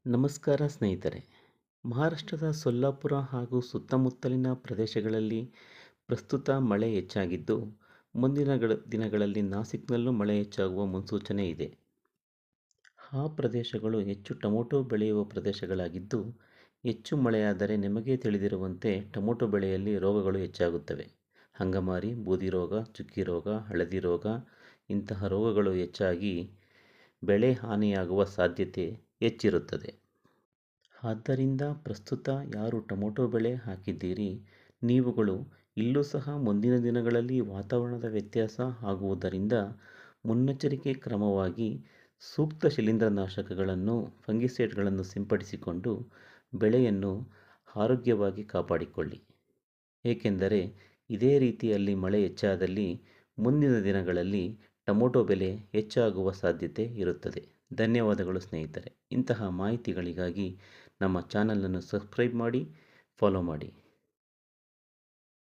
ನಮಸ್ಕಾರ ಸ್ನೇಹಿತರೆ. ಮಹಾರಾಷ್ಟ್ರದ ಸೊಲ್ಲಾಪುರ ಹಾಗೂ ಸುತ್ತಮುತ್ತಲಿನ ಪ್ರದೇಶಗಳಲ್ಲಿ ಪ್ರಸ್ತುತ ಮಳೆ ಹೆಚ್ಚಾಗಿದ್ದು, ಮುಂದಿನ ದಿನಗಳಲ್ಲಿ ನಾಸಿಕ್ನಲ್ಲೂ ಮಳೆ ಹೆಚ್ಚಾಗುವ ಮುನ್ಸೂಚನೆ ಇದೆ. ಆ ಪ್ರದೇಶಗಳು ಹೆಚ್ಚು ಟೊಮೆಟೊ ಬೆಳೆಯುವ ಪ್ರದೇಶಗಳಾಗಿದ್ದು, ಹೆಚ್ಚು ಮಳೆಯಾದರೆ ನಿಮಗೇ ತಿಳಿದಿರುವಂತೆ ಟೊಮೆಟೊ ಬೆಳೆಯಲ್ಲಿ ರೋಗಗಳು ಹೆಚ್ಚಾಗುತ್ತವೆ. ಅಂಗಮಾರಿ, ಬೂದಿ ರೋಗ, ಚುಕ್ಕಿ ರೋಗ, ಹಳದಿ ರೋಗ ಇಂತಹ ರೋಗಗಳು ಹೆಚ್ಚಾಗಿ ಬೆಳೆ ಹಾನಿಯಾಗುವ ಸಾಧ್ಯತೆ ಹೆಚ್ಚಿರುತ್ತದೆ. ಆದ್ದರಿಂದ ಪ್ರಸ್ತುತ ಯಾರು ಟೊಮೆಟೊ ಬೆಳೆ ಹಾಕಿದ್ದೀರಿ, ನೀವುಗಳು ಇಲ್ಲೂ ಸಹ ಮುಂದಿನ ದಿನಗಳಲ್ಲಿ ವಾತಾವರಣದ ವ್ಯತ್ಯಾಸ ಆಗುವುದರಿಂದ ಮುನ್ನೆಚ್ಚರಿಕೆ ಕ್ರಮವಾಗಿ ಸೂಕ್ತ ಶಿಲೀಂಧ್ರನಾಶಕಗಳನ್ನು, ಫಂಗಿಸೈಡ್ಗಳನ್ನು ಸಿಂಪಡಿಸಿಕೊಂಡು ಬೆಳೆಯನ್ನು ಆರೋಗ್ಯವಾಗಿ ಕಾಪಾಡಿಕೊಳ್ಳಿ. ಏಕೆಂದರೆ ಇದೇ ರೀತಿಯಲ್ಲಿ ಮಳೆ ಹೆಚ್ಚಾದಲ್ಲಿ ಮುಂದಿನ ದಿನಗಳಲ್ಲಿ ಟೊಮೆಟೊ ಬೆಲೆ ಹೆಚ್ಚಾಗುವ ಸಾಧ್ಯತೆ ಇರುತ್ತದೆ. ಧನ್ಯವಾದಗಳು ಸ್ನೇಹಿತರೆ. ಇಂತಹ ಮಾಹಿತಿಗಳಿಗಾಗಿ ನಮ್ಮ ಚಾನಲನ್ನು ಸಬ್ಸ್ಕ್ರೈಬ್ ಮಾಡಿ, ಫಾಲೋ ಮಾಡಿ.